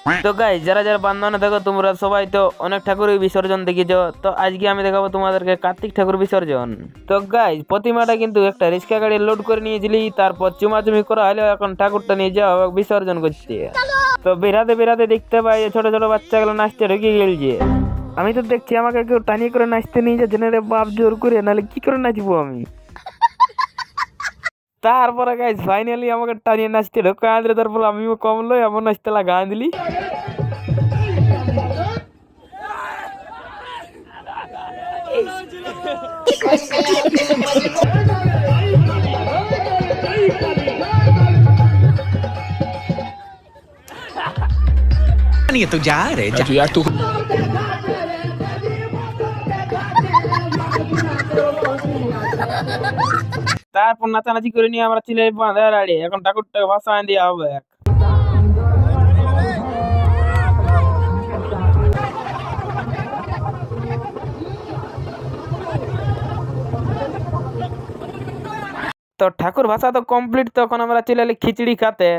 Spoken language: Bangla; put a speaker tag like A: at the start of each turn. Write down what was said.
A: তো গাইস, যারা যারা বান্ধবনে থাকো তোমরা সবাই তো অনেক ঠাকুরই বিসর্জন দেখিছো। তো আজকে আমি দেখাবো তোমাদেরকে কার্তিক ঠাকুর বিসর্জন। তো গাইস, প্রতিমাটা কিন্তু একটা রিক্সা গাড়ি লোড করে নিয়েছিলি, তারপর চুমাচুমি করা হলো, এখন ঠাকুরটা নিয়ে যাওয়া হবে বিসর্জন করতে। তো বেরাতে বেরাতে দেখতে পাই যে ছোট ছোট বাচ্চাগুলো নাচতে ঢুকে গেলছে। আমি তো দেখছি আমাকে কেউ টানিয়ে করে নাচতে নিয়ে যাচ্ছে না রে বাপ, জোর করে, নাহলে কি করে নাচবো আমি। তারপরে গাইস ফাইনালি আমাকে টানিয়ে নাচতে ঢোকা আনলে, তারপর আমিও কমলো, এমন নাচতে লাগা দিলি।
B: नहीं तो जा रहे जा यार तू।
A: তারপর নাচানাচি করে নিয়ে আমরা চলে বাঁধা দাঁড়িয়ে, এখন ঠাকুরটাকে ভাসান দেওয়া হবে। তো ঠাকুর ভাষা তো কমপ্লিট, তখন আমরা চলে এলি খিচড়ি খাতে।